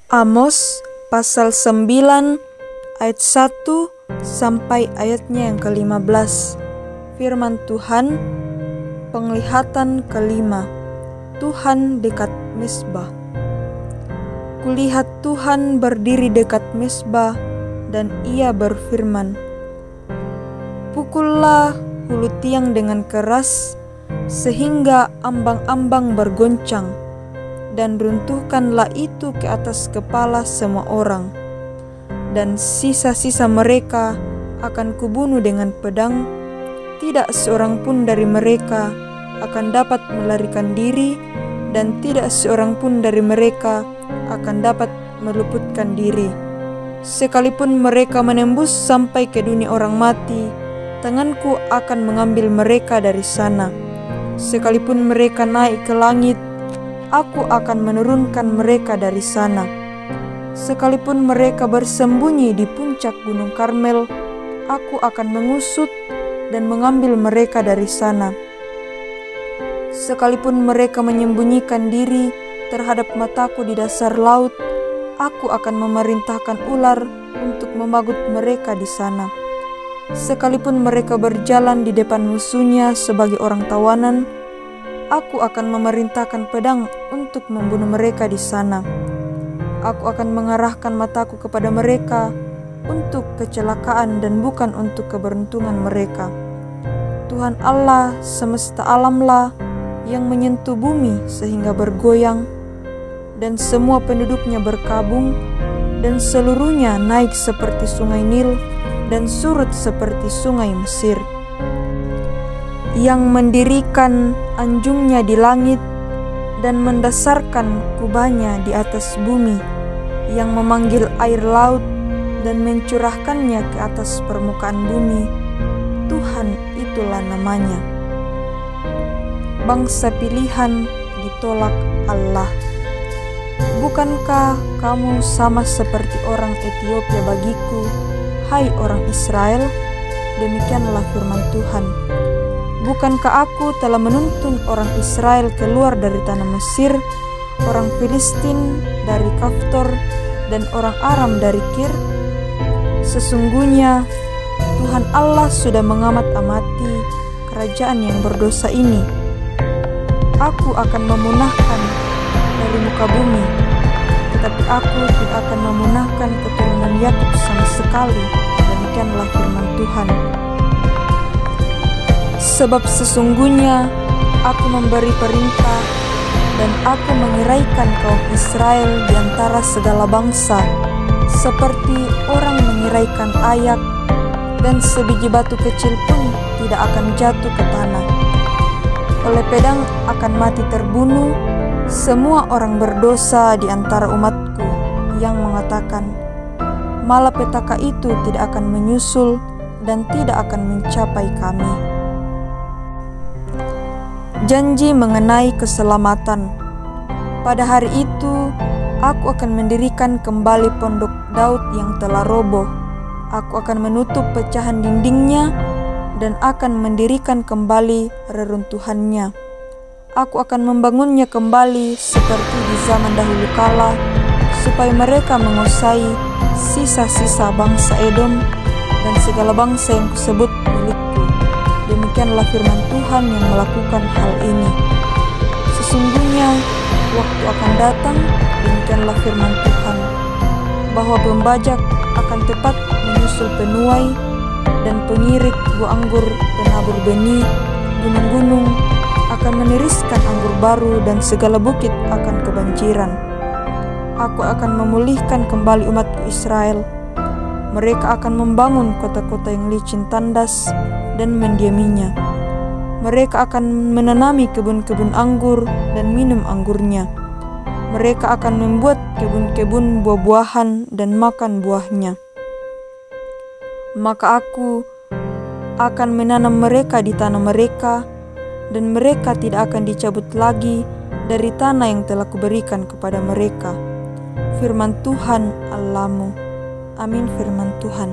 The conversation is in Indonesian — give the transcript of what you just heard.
Amos pasal 9 ayat 1 sampai ayatnya yang ke-15. Firman Tuhan, penglihatan kelima. Tuhan dekat mezbah. Kulihat Tuhan berdiri dekat mezbah dan ia berfirman, pukullah hulu tiang dengan keras sehingga ambang-ambang bergoncang, dan runtuhkanlah itu ke atas kepala semua orang, dan sisa-sisa mereka akan kubunuh dengan pedang. Tidak seorang pun dari mereka akan dapat melarikan diri, dan tidak seorang pun dari mereka akan dapat meluputkan diri. Sekalipun mereka menembus sampai ke dunia orang mati, tanganku akan mengambil mereka dari sana. Sekalipun mereka naik ke langit, aku akan menurunkan mereka dari sana. Sekalipun mereka bersembunyi di puncak gunung Karmel, aku akan mengusut dan mengambil mereka dari sana. Sekalipun mereka menyembunyikan diri terhadap mataku di dasar laut, aku akan memerintahkan ular untuk memagut mereka di sana. Sekalipun mereka berjalan di depan musuhnya sebagai orang tawanan, aku akan memerintahkan pedang untuk membunuh mereka di sana. Aku akan mengarahkan mataku kepada mereka untuk kecelakaan dan bukan untuk keberuntungan mereka. Tuhan Allah semesta alamlah yang menyentuh bumi sehingga bergoyang, dan semua penduduknya berkabung, dan seluruhnya naik seperti sungai Nil dan surut seperti sungai Mesir. Yang mendirikan anjungnya di langit dan mendasarkan kubahnya di atas bumi, yang memanggil air laut dan mencurahkannya ke atas permukaan bumi, Tuhan itulah namanya. Bangsa pilihan ditolak Allah. Bukankah kamu sama seperti orang Ethiopia bagiku, hai orang Israel? Demikianlah firman Tuhan. Bukankah aku telah menuntun orang Israel keluar dari tanah Mesir, orang Filistin dari Kaftor, dan orang Aram dari Kir? Sesungguhnya Tuhan Allah sudah mengamat-amati kerajaan yang berdosa ini. Aku akan memunahkan dari muka bumi, tetapi aku tidak akan memunahkan keturunan Yakub sama sekali. Demikianlah firman Tuhan. Sebab sesungguhnya aku memberi perintah dan aku mengiraikan kaum Israel di antara segala bangsa, seperti orang mengiraikan ayak, dan sebiji batu kecil pun tidak akan jatuh ke tanah. Oleh pedang akan mati terbunuh semua orang berdosa di antara umatku, yang mengatakan, malapetaka itu tidak akan menyusul dan tidak akan mencapai kami. Janji mengenai keselamatan. Pada hari itu, aku akan mendirikan kembali pondok Daud yang telah roboh. Aku akan menutup pecahan dindingnya dan akan mendirikan kembali reruntuhannya. Aku akan membangunnya kembali seperti di zaman dahulu kala, supaya mereka menguasai sisa-sisa bangsa Edom dan segala bangsa yang kusebut milikku. Demikianlah firman Tuhan yang melakukan hal ini. Sesungguhnya waktu akan datang, demikianlah firman Tuhan, bahwa pembajak akan tepat menyusul penuai, dan pengirik buah anggur penabur benih. Gunung-gunung akan meniriskan anggur baru, dan segala bukit akan kebanjiran. Aku akan memulihkan kembali umatku Israel. Mereka akan membangun kota-kota yang licin tandas dan mendiaminya. Mereka akan menanami kebun-kebun anggur dan minum anggurnya. Mereka akan membuat kebun-kebun buah-buahan dan makan buahnya. Maka aku akan menanam mereka di tanah mereka, dan mereka tidak akan dicabut lagi dari tanah yang telah kuberikan kepada mereka. Firman Tuhan Allahmu. Amin. Firman Tuhan.